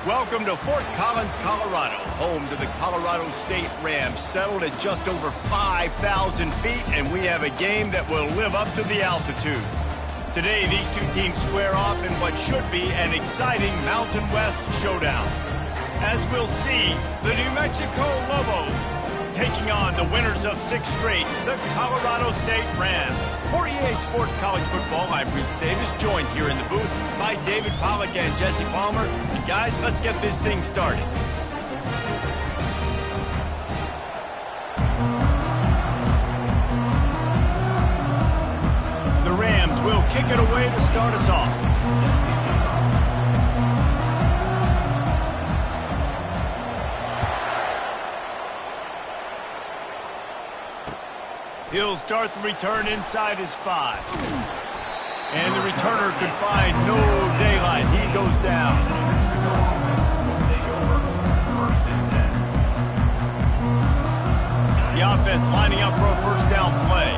Welcome to Fort Collins, Colorado, home to the Colorado State Rams, settled at just over 5,000 feet, and we have a game that will live up to the altitude. Today, these two teams square off in what should be an exciting Mountain West showdown. As we'll see, the New Mexico Lobos taking on the winners of 6 straight, the Colorado State Rams. For EA Sports College Football, I'm Bruce Davis, joined here in the booth by David Pollack and Jesse Palmer. And guys, let's get this thing started. The Rams will kick it away to start us off. He'll start the return inside his 5. And the returner could find no daylight. He goes down. The offense lining up for a first down play.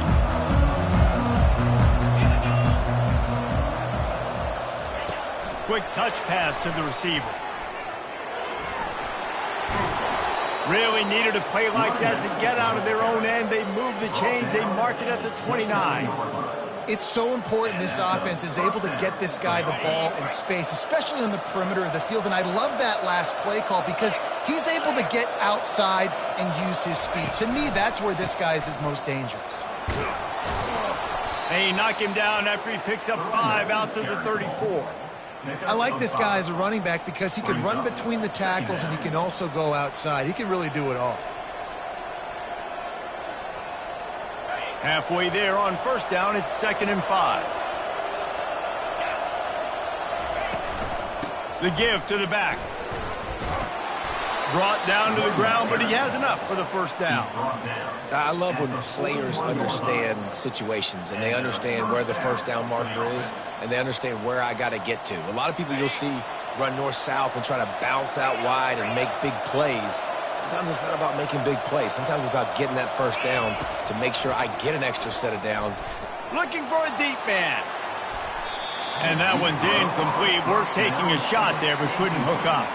Quick touch pass to the receiver. Really needed a play like that to get out of their own end. They move the chains. They mark it at the 29. It's so important this offense is able to get this guy the ball in space, especially on the perimeter of the field. And I love that last play call because he's able to get outside and use his speed. To me, that's where this guy is his most dangerous. They knock him down after he picks up 5 out to the 34. I like this guy as a running back because he can run between the tackles and he can also go outside. He can really do it all. Halfway there on first down, it's 2nd and 5. The give to the back. Brought down to the ground, but he has enough for the first down. I love when players understand situations and they understand where the first down marker is and they understand where I got to get to. A lot of people you'll see run north-south and try to bounce out wide and make big plays. Sometimes it's not about making big plays. Sometimes it's about getting that first down to make sure I get an extra set of downs. Looking for a deep man. And that one's incomplete. Worth taking a shot there, but couldn't hook up.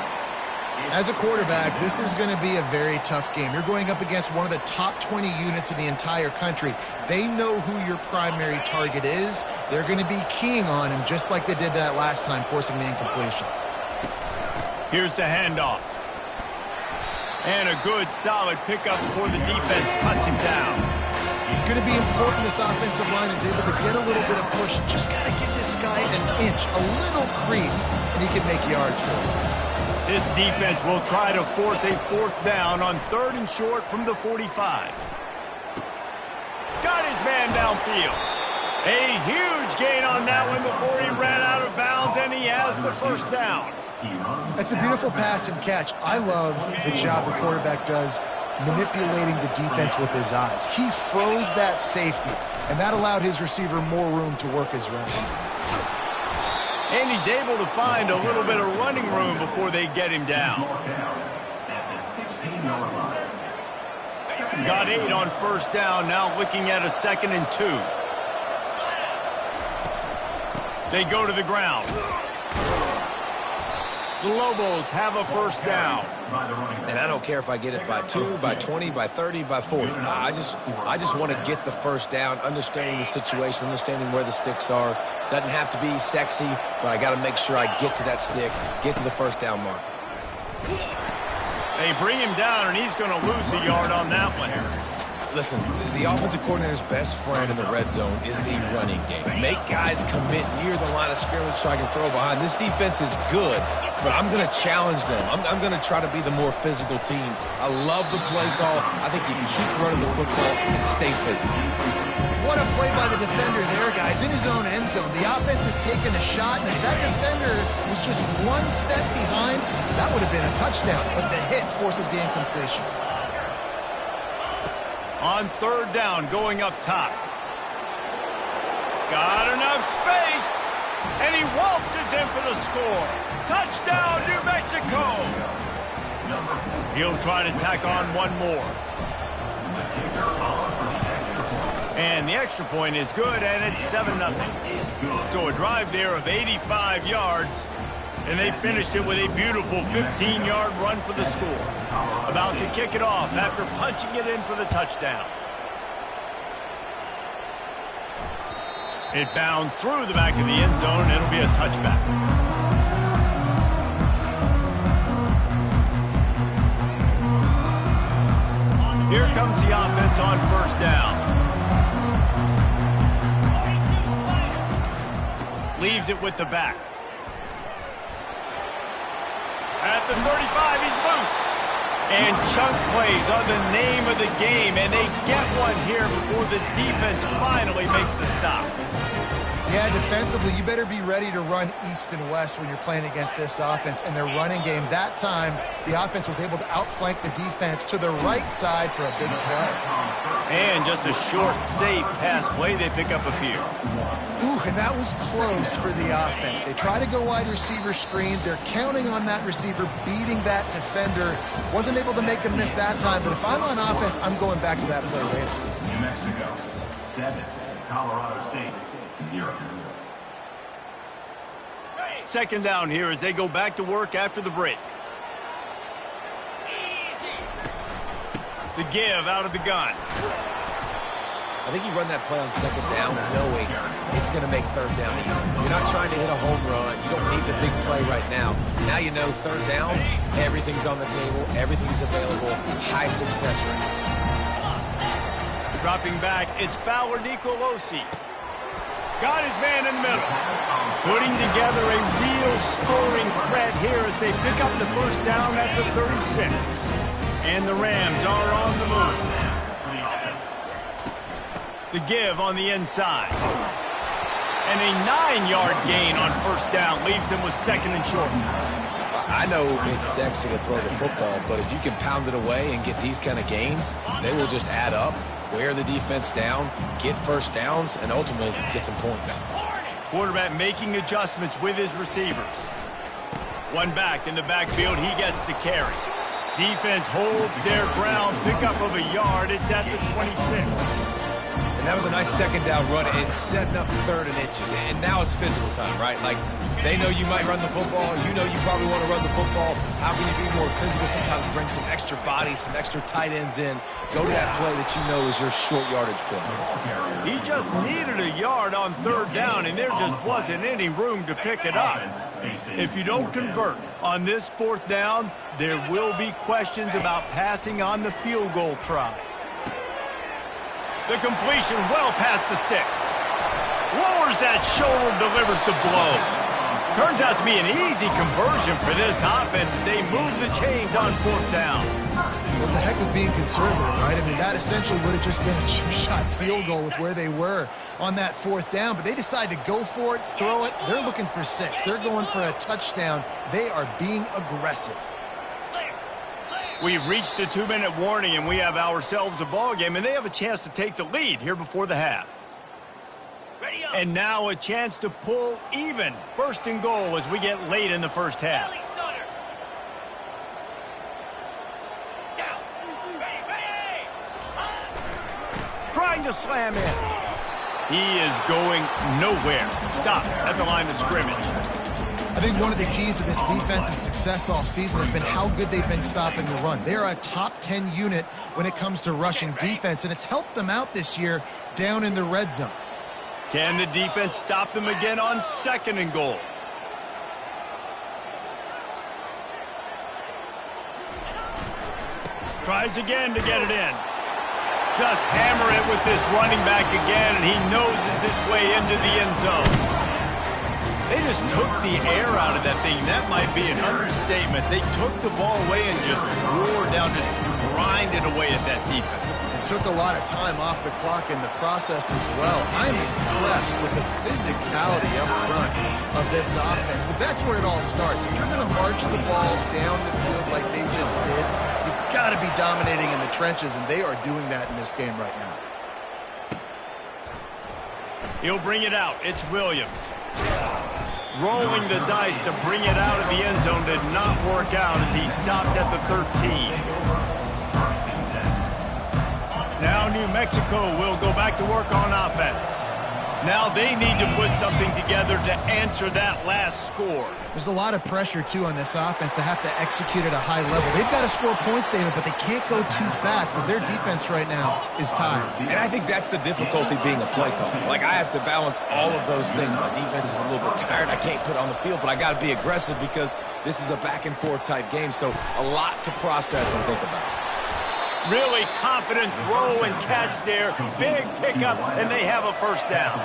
As a quarterback, this is going to be a very tough game. You're going up against one of the top 20 units in the entire country. They know who your primary target is. They're going to be keying on him just like they did that last time, forcing the incompletion. Here's the handoff. And a good, solid pickup before the defense cuts him down. It's going to be important this offensive line is able to get a little bit of push. Just got to give this guy an inch, a little crease, and he can make yards for him. This defense will try to force a 4th down on 3rd and short from the 45. Got his man downfield. A huge gain on that one before he ran out of bounds, and he has the first down. That's a beautiful pass and catch. I love the job the quarterback does manipulating the defense with his eyes. He froze that safety, and that allowed his receiver more room to work his route. And he's able to find a little bit of running room before they get him down. Got 8 on first down, now looking at a 2nd and 2. They go to the ground. The Lobos have a first down. And I don't care if I get it by 2, by 20, by 30, by 40. I just want to get the first down, understanding the situation, understanding where the sticks are. Doesn't have to be sexy, but I got to make sure I get to that stick, get to the first down mark. They bring him down, and he's going to lose a yard on that one. Listen, the offensive coordinator's best friend in the red zone is the running game. Make guys commit near the line of scrimmage so I can throw behind. This defense is good, but I'm going to challenge them. I'm going to try to be the more physical team. I love the play call. I think you keep running the football and stay physical. What a play by the defender there, guys, in his own end zone. The offense has taken a shot, and if that defender was just one step behind, that would have been a touchdown. But the hit forces the incompletion. On 3rd down, going up top. Got enough space, and he waltzes in for the score. Touchdown, New Mexico! He'll try to tack on one more. And the extra point is good, and it's 7-0. So a drive there of 85 yards And they finished it with a beautiful 15-yard run for the score. About to kick it off after punching it in for the touchdown. It bounds through the back of the end zone, and it'll be a touchback. Here comes the offense on first down. Leaves it with the back. At the 35, he's loose. And chunk plays are the name of the game, and they get one here before the defense finally makes the stop. Yeah, defensively, you better be ready to run east and west when you're playing against this offense. And their running game, that time, the offense was able to outflank the defense to the right side for a big play. And just a short, safe pass play, they pick up a few. Ooh, and that was close for the offense. They try to go wide receiver screen. They're counting on that receiver beating that defender. Wasn't able to make a miss that time, but if I'm on offense, I'm going back to that play later. New Mexico, 7. Colorado State, 0. Second down here as they go back to work after the break. The give out of the gun. I think you run that play on second down knowing it's going to make third down easy. You're not trying to hit a home run. You don't need the big play right now. Now you know third down, everything's on the table, everything's available, high success rate. Dropping back, it's Fowler Nicolosi. Got his man in the middle. Putting together a real scoring threat here as they pick up the first down at the 36. And the Rams are on the move. The give on the inside. And a 9-yard gain on first down leaves them with second and short. I know it's sexy to throw the football, but if you can pound it away and get these kind of gains, they will just add up, wear the defense down, get first downs, and ultimately get some points. Quarterback making adjustments with his receivers. One back in the backfield, he gets to carry. Defense holds their ground, pickup of a yard. It's at the 26. And that was a nice second down run and setting up third and inches. And now it's physical time, right? Like, they know you might run the football. You know you probably want to run the football. How can you be more physical? Sometimes bring some extra bodies, some extra tight ends in. Go to that play that you know is your short yardage play. He just needed a yard on third down, and there just wasn't any room to pick it up. If you don't convert on this fourth down, there will be questions about passing on the field goal try. The completion well past the sticks. Lowers that shoulder, delivers the blow. Turns out to be an easy conversion for this offense as they move the chains on fourth down. Well, it's a heck of being conservative, right? I mean, that essentially would have just been a chip-shot field goal with where they were on that fourth down. But they decide to go for it, throw it. They're looking for 6. They're going for a touchdown. They are being aggressive. We've reached the 2-minute warning, and we have ourselves a ball game, and they have a chance to take the lead here before the half. And now a chance to pull even. First and goal as we get late in the first half. Trying to slam in. He is going nowhere. Stop at the line of scrimmage. I think one of the keys to this defense's success all season has been how good they've been stopping the run. They're a top 10 unit when it comes to rushing defense, and it's helped them out this year down in the red zone. Can the defense stop them again on second and goal? Tries again to get it in. Just hammer it with this running back again, and he noses his way into the end zone. They just took the air out of that thing. That might be an understatement. They took the ball away and just roared down, just grinded away at that defense. It took a lot of time off the clock in the process as well. I'm impressed with the physicality up front of this offense, because that's where it all starts. If you're going to march the ball down the field like they just did, you've got to be dominating in the trenches, and they are doing that in this game right now. He'll bring it out. It's Williams. Rolling the dice to bring it out of the end zone did not work out as he stopped at the 13. Now New Mexico will go back to work on offense. Now they need to put something together to answer that last score. There's a lot of pressure, too, on this offense to have to execute at a high level. They've got to score points, David, but they can't go too fast because their defense right now is tired. And I think that's the difficulty being a play caller. Like, I have to balance all of those things. My defense is a little bit tired. I can't put it on the field, but I got to be aggressive because this is a back-and-forth type game, so a lot to process and think about. Really confident throw and catch there. Big pickup, and they have a first down.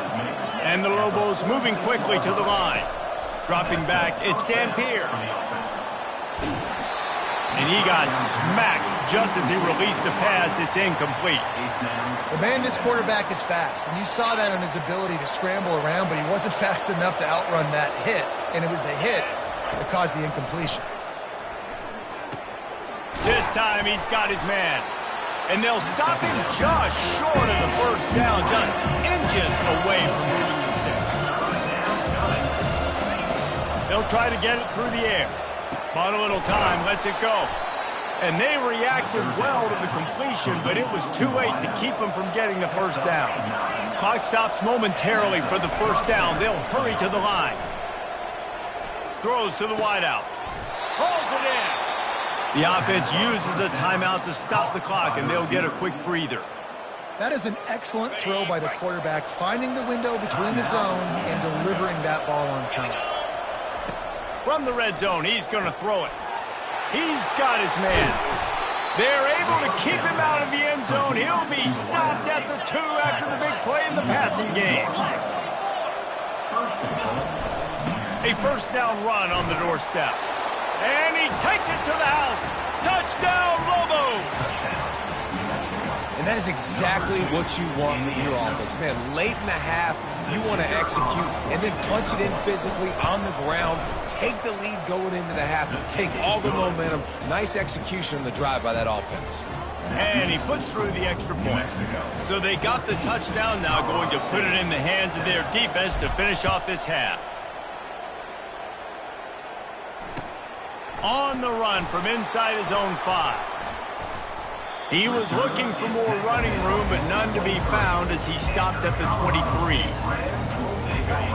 And the Lobos moving quickly to the line. Dropping back, it's Dampier. And he got smacked just as he released the pass. It's incomplete. Well, man, this quarterback is fast, and you saw that on his ability to scramble around, but he wasn't fast enough to outrun that hit, and it was the hit that caused the incompletion. This time he's got his man. And they'll stop him just short of the first down, just inches away from hitting the sticks. They'll try to get it through the air. Bought a little time, lets it go. And they reacted well to the completion, but it was too late to keep them from getting the first down. Clock stops momentarily for the first down. They'll hurry to the line. Throws to the wideout. Hauls it in. The offense uses a timeout to stop the clock, and they'll get a quick breather. That is an excellent throw by the quarterback, finding the window between the zones and delivering that ball on time. From the red zone, he's going to throw it. He's got his man. They're able to keep him out of the end zone. He'll be stopped at the 2 after the big play in the passing game. A first down run on the doorstep. And he takes it to the house. Touchdown, Lobos! And that is exactly what you want from your offense. Man, late in the half, you want to execute and then punch it in physically on the ground. Take the lead going into the half. Take all the momentum. Nice execution on the drive by that offense. And he puts through the extra point. So they got the touchdown, now going to put it in the hands of their defense to finish off this half. On the run from inside his own 5. He was looking for more running room, but none to be found as he stopped at the 23.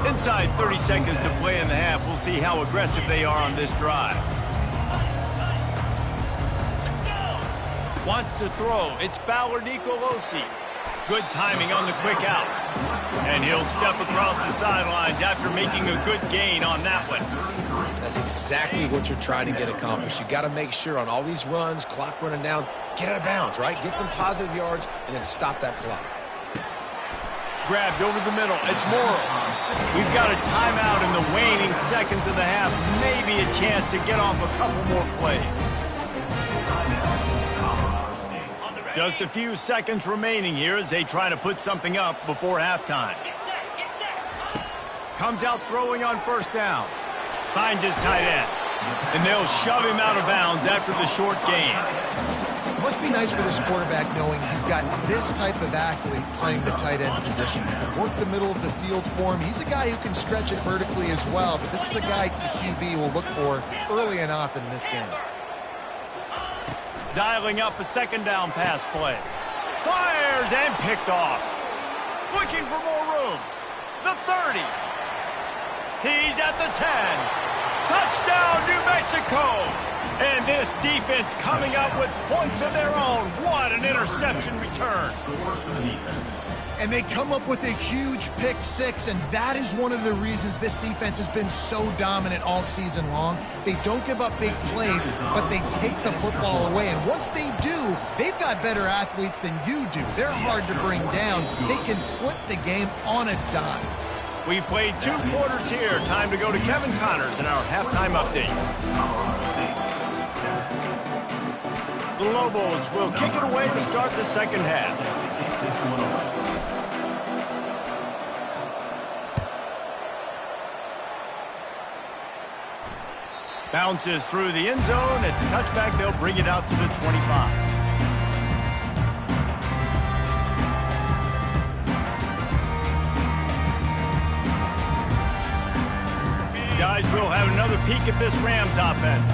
Inside 30 seconds to play in the half. We'll see how aggressive they are on this drive. Wants to throw. It's Fowler Nicolosi. Good timing on the quick out. And he'll step across the sidelines after making a good gain on that one. That's exactly what you're trying to get accomplished. You got to make sure on all these runs, clock running down, get out of bounds, right? Get some positive yards and then stop that clock. Grabbed over the middle. It's Morrow. We've got a timeout in the waning seconds of the half. Maybe a chance to get off a couple more plays. Just a few seconds remaining here as they try to put something up before halftime. Comes out throwing on first down. Finds his tight end. And they'll shove him out of bounds after the short gain. It must be nice for this quarterback knowing he's got this type of athlete playing the tight end position. He can work the middle of the field for him. He's a guy who can stretch it vertically as well, but this is a guy the QB will look for early and often in this game. Dialing up a second down pass play. Fires and picked off. Looking for more room. The 30. He's at the 10. Touchdown, New Mexico. And this defense coming up with points of their own. What an interception return. And they come up with a huge pick 6, and that is one of the reasons this defense has been so dominant all season long. They don't give up big plays, but they take the football away. And once they do, they've got better athletes than you do. They're hard to bring down. They can flip the game on a dime. We've played 2 quarters here. Time to go to Kevin Connors in our halftime update. The Lobos will kick it away to start the second half. Bounces through the end zone. It's a touchback. They'll bring it out to the 25. Guys, we'll have another peek at this Rams offense.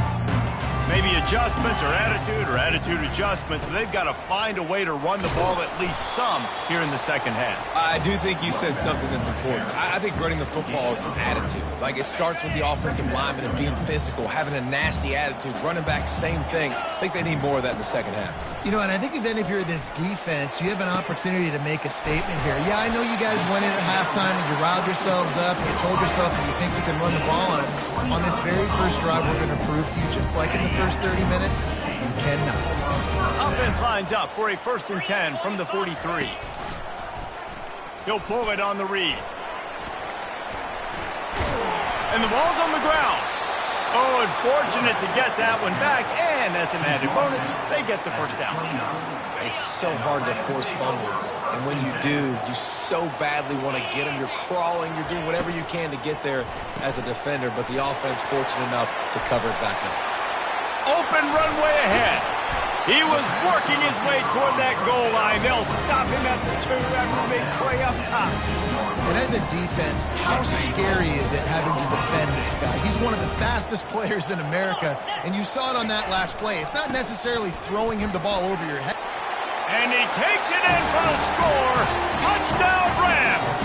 Maybe adjustments or attitude adjustments. They've got to find a way to run the ball at least some here in the second half. I do think you said something that's important. I think running the football is an attitude. Like, it starts with the offensive lineman and being physical, having a nasty attitude. Running back, same thing. I think they need more of that in the second half. You know, and I think then if you're this defense, you have an opportunity to make a statement here. Yeah, I know you guys went in at halftime and you riled yourselves up and you told yourself that you think you can run the ball on us. On this very first drive, we're going to prove to you, just like in the first 30 minutes, you cannot. Offense lines up for a 1st and 10 from the 43. He'll pull it on the read. And the ball's on the ground. Oh, unfortunate to get that one back, and as an added bonus, they get the first down. It's so hard to force fumbles, and when you do, you so badly want to get them. You're crawling, you're doing whatever you can to get there as a defender, but the offense fortunate enough to cover it back up. Open runway ahead. He was working his way toward that goal line. They'll stop him at the 2 after a big play up top. And as a defense, how scary is it having to defend this guy? He's one of the fastest players in America, and you saw it on that last play. It's not necessarily throwing him the ball over your head. And he takes it in for the score. Touchdown, Rams!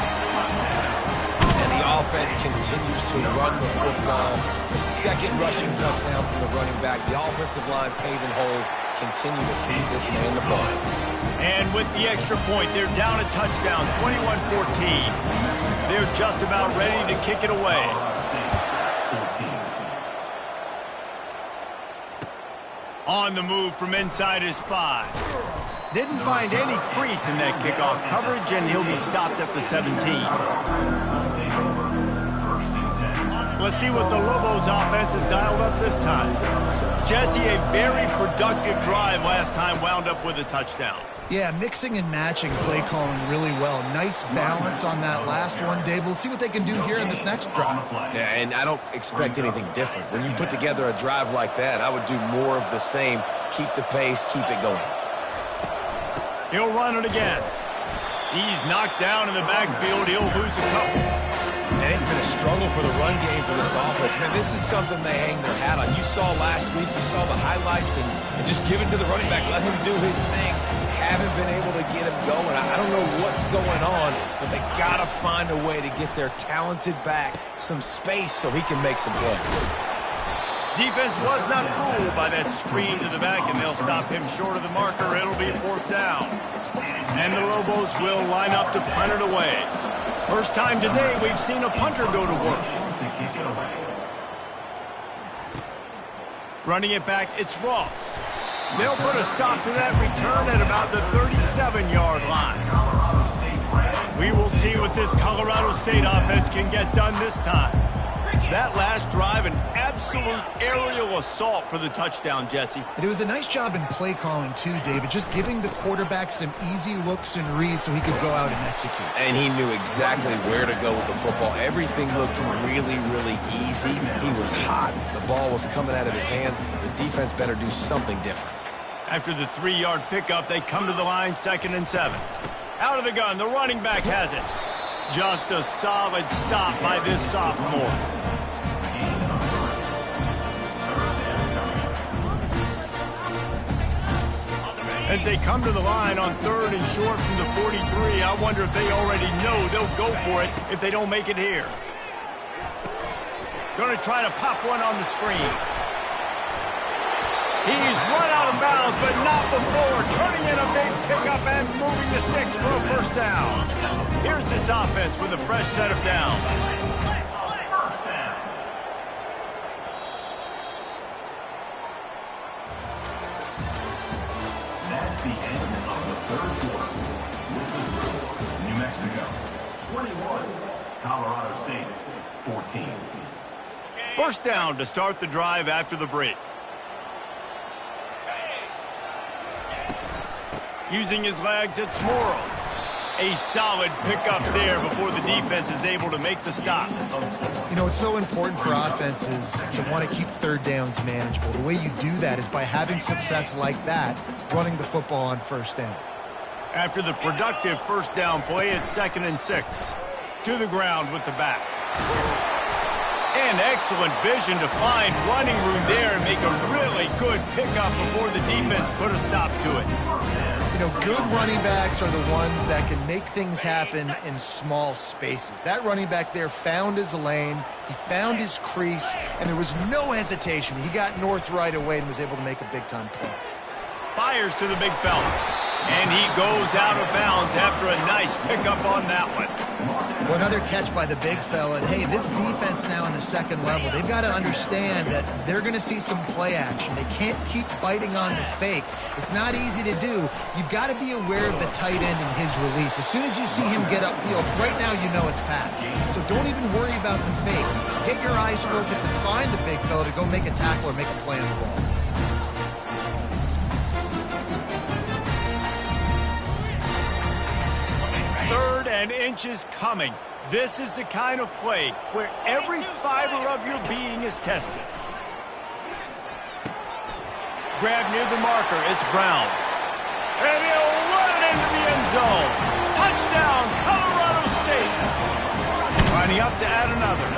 And the offense continues to run the football. The second rushing touchdown from the running back. The offensive line paving holes. Continue to feed this man the ball. And with the extra point, they're down a touchdown, 21-14. They're just about ready to kick it away. On the move from inside his 5. Didn't find any crease in that kickoff coverage, and he'll be stopped at the 17. Let's see what the Lobos offense has dialed up this time. Jesse, a very productive drive last time, wound up with a touchdown. Yeah, mixing and matching play calling really well. Nice balance on that last one, Dave. Let's see what they can do here in this next drive. Yeah, and I don't expect anything different. When you put together a drive like that, I would do more of the same. Keep the pace, keep it going. He'll run it again. He's knocked down in the backfield. He'll lose a couple. And it's been a struggle for the run game for this offense. Man, this is something they hang their hat on. You saw last week, you saw the highlights, and just give it to the running back. Let him do his thing. Haven't been able to get him going. I don't know what's going on, but they got to find a way to get their talented back some space so he can make some plays. Defense was not fooled by that screen to the back, and they'll stop him short of the marker. It'll be 4th down. And the Lobos will line up to punt it away. First time today we've seen a punter go to work. Running it back, it's Ross. They'll put a stop to that return at about the 37-yard line. We will see what this Colorado State offense can get done this time. That last drive, an absolute aerial assault for the touchdown, Jesse. And it was a nice job in play calling, too, David, just giving the quarterback some easy looks and reads so he could go out and execute. And he knew exactly where to go with the football. Everything looked really, really easy. He was hot. The ball was coming out of his hands. The defense better do something different. After the 3-yard pickup, they come to the line, 2nd and 7. Out of the gun, the running back has it. Just a solid stop by this sophomore. As they come to the line on 3rd and short from the 43, I wonder if they already know they'll go for it if they don't make it here. Going to try to pop one on the screen. He's run out of bounds, but not before turning in a big pickup and moving the sticks for a 1st down. Here's this offense with a fresh set of downs. That's the end of the 3rd quarter. This is New Mexico 21, Colorado State 14. 1st down to start the drive after the break. Using his legs, it's Morrow. A solid pickup there before the defense is able to make the stop. You know, it's so important for offenses to want to keep 3rd downs manageable. The way you do that is by having success like that, running the football on 1st down. After the productive 1st down play, it's 2nd and 6. To the ground with the back. And excellent vision to find running room there and make a really good pickup before the defense put a stop to it. You know, good running backs are the ones that can make things happen in small spaces. That running back there found his lane, he found his crease, and there was no hesitation. He got north right away and was able to make a big-time play. Fires to the big fella. And he goes out of bounds after a nice pickup on that one. Well, another catch by the big fella. And, hey, this defense now in the second level, they've got to understand that they're going to see some play action. They can't keep biting on the fake. It's not easy to do. You've got to be aware of the tight end and his release. As soon as you see him get upfield, right now you know it's pass. So don't even worry about the fake. Get your eyes focused and find the big fella to go make a tackle or make a play on the ball. Third and inches coming. This is the kind of play where every fiber of your being is tested. Grab near the marker. It's Brown. And he'll run it into the end zone. Touchdown, Colorado State. Lining up to add another.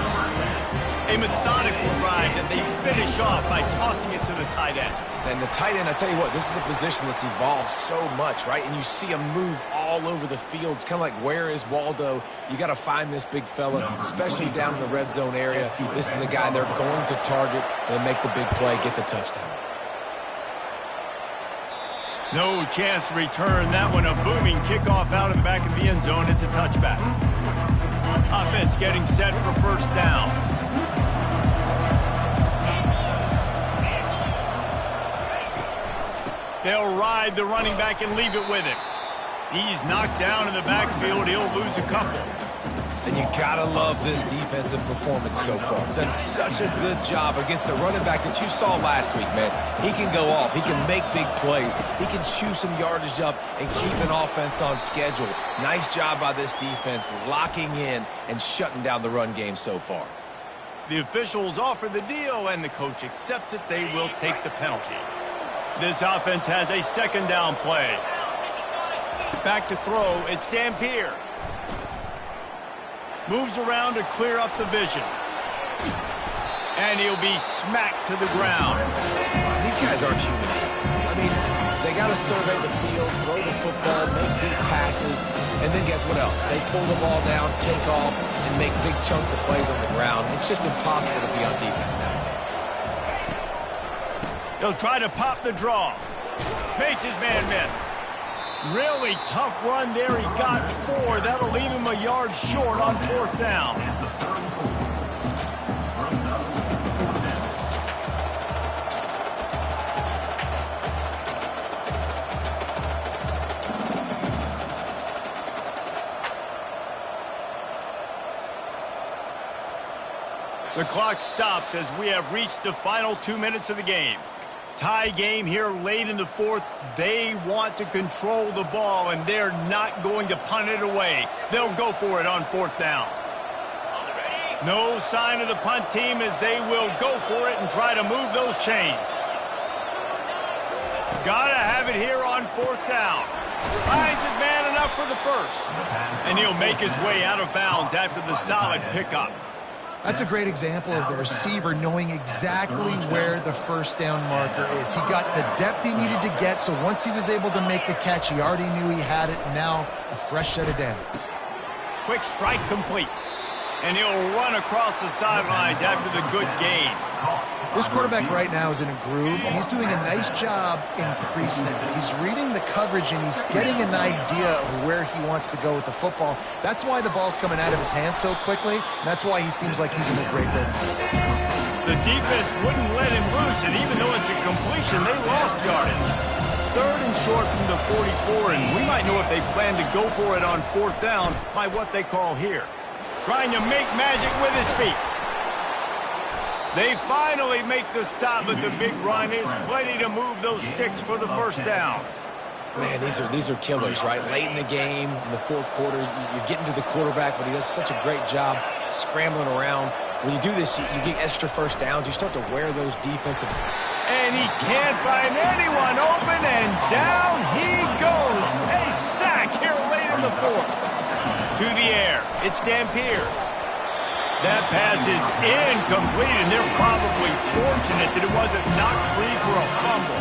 A methodical drive that they finish off by tossing it to the tight end. And the tight end, I tell you what, this is a position that's evolved so much, right? And you see him move all over the field. It's kind of like, where is Waldo? You got to find this big fella, especially down in the red zone area. This is the guy they're going to target and make the big play, get the touchdown. No chance to return that one. A booming kickoff out of the back of the end zone. It's a touchback. Offense getting set for first down. They'll ride the running back and leave it with him. He's knocked down in the backfield. He'll lose a couple. And you gotta love this defensive performance so far. Done such a good job against the running back that you saw last week, man. He can go off. He can make big plays. He can chew some yardage up and keep an offense on schedule. Nice job by this defense locking in and shutting down the run game so far. The officials offer the deal, and the coach accepts it. They will take the penalty. This offense has a second down play. Back to throw. It's Dampier. Moves around to clear up the vision. And he'll be smacked to the ground. These guys aren't human. I mean, they got to survey the field, throw the football, make deep passes, and then guess what else? They pull the ball down, take off, and make big chunks of plays on the ground. It's just impossible to be on defense nowadays. He'll try to pop the draw. Makes his man miss. Really tough run there. He got 4. That'll leave him a yard short on fourth down. The clock stops as we have reached the final 2 minutes of the game. Tie game here late in the fourth. They want to control the ball, and they're not going to punt it away. They'll go for it on fourth down. No sign of the punt team as they will go for it and try to move those chains. Gotta have it here on fourth down. Finds his man enough for the first. And he'll make his way out of bounds after the solid pickup. That's a great example of the receiver knowing exactly where the first down marker is. He got the depth he needed to get, so once he was able to make the catch, he already knew he had it, and now a fresh set of downs. Quick strike complete. And he'll run across the sidelines after the good gain. This quarterback right now is in a groove, and he's doing a nice job in pre-snap. He's reading the coverage, and he's getting an idea of where he wants to go with the football. That's why the ball's coming out of his hands so quickly, and that's why he seems like he's in a great rhythm. The defense wouldn't let him loose, and even though it's a completion, they lost yardage. Third and short from the 44, and we might know if they plan to go for it on fourth down by what they call here. Trying to make magic with his feet. They finally make the stop, but the big run is plenty to move those sticks for the first down. Man, these are killers, right? Late in the game, in the fourth quarter, you're getting to the quarterback, but he does such a great job scrambling around. When you do this, you get extra first downs. You start to wear those defensive. And he can't find anyone open, and down he goes. A sack here late in the fourth. To the air, it's Dampier. That pass is incomplete, and they're probably fortunate that it wasn't knocked free for a fumble.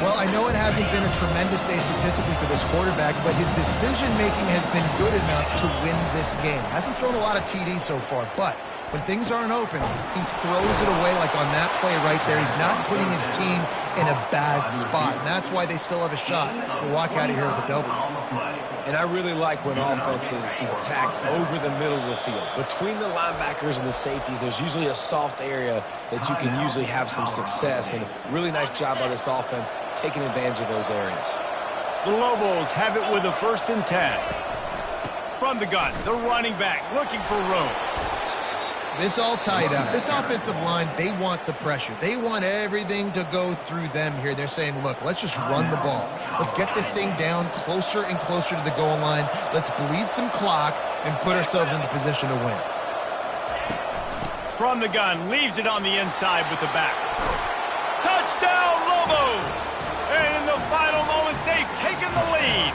Well, I know it hasn't been a tremendous day statistically for this quarterback, but his decision-making has been good enough to win this game. Hasn't thrown a lot of TDs so far, but when things aren't open, he throws it away like on that play right there. He's not putting his team in a bad spot, and that's why they still have a shot to walk out of here with a W. And I really like when offenses attack over the middle of the field. Between the linebackers and the safeties, there's usually a soft area that you can usually have some success. And really nice job by this offense taking advantage of those areas. The Lobos have it with a 1st and 10. From the gun, the running back looking for room. It's all tied up. This offensive line, they want the pressure. They want everything to go through them here. They're saying, look, let's just run the ball. Let's get this thing down closer and closer to the goal line. Let's bleed some clock and put ourselves into position to win. From the gun, leaves it on the inside with the back. Touchdown, Lobos! And in the final moments, they've taken the lead.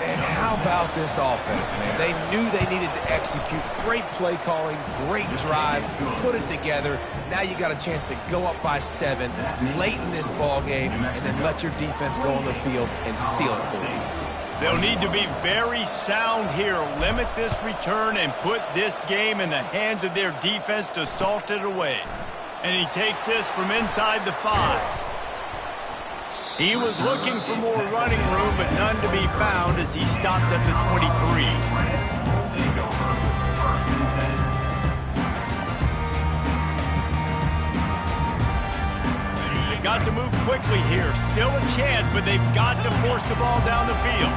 And how about this offense, man? They knew they needed to execute. Great play calling, great drive, put it together. Now you got a chance to go up by 7 late in this ball game and then let your defense go on the field and seal it for you. They'll need to be very sound here. Limit this return and put this game in the hands of their defense to salt it away. And he takes this from inside the 5. He was looking for more running room, but none to be found as he stopped at the 23. They've got to move quickly here. Still a chance, but they've got to force the ball down the field.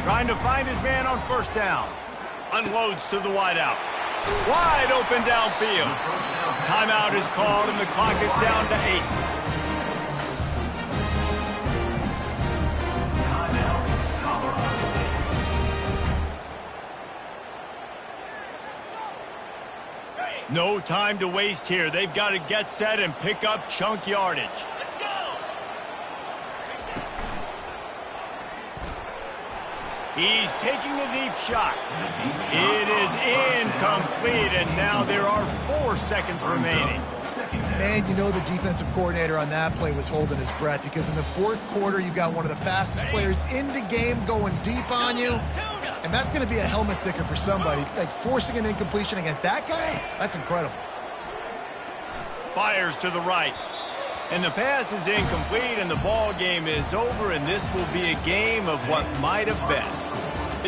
Trying to find his man on 1st down. Unloads to the wideout. Wide open downfield. Timeout is called, and the clock is down to 8. No time to waste here. They've got to get set and pick up chunk yardage. Let's go! He's taking the deep shot. It is incomplete, and now there are 4 seconds remaining. Man, you know the defensive coordinator on that play was holding his breath because in the 4th quarter, you got one of the fastest players in the game going deep on you. And that's going to be a helmet sticker for somebody. Like forcing an incompletion against that guy, that's incredible. Fires to the right. And the pass is incomplete, and the ball game is over, and this will be a game of what might have been.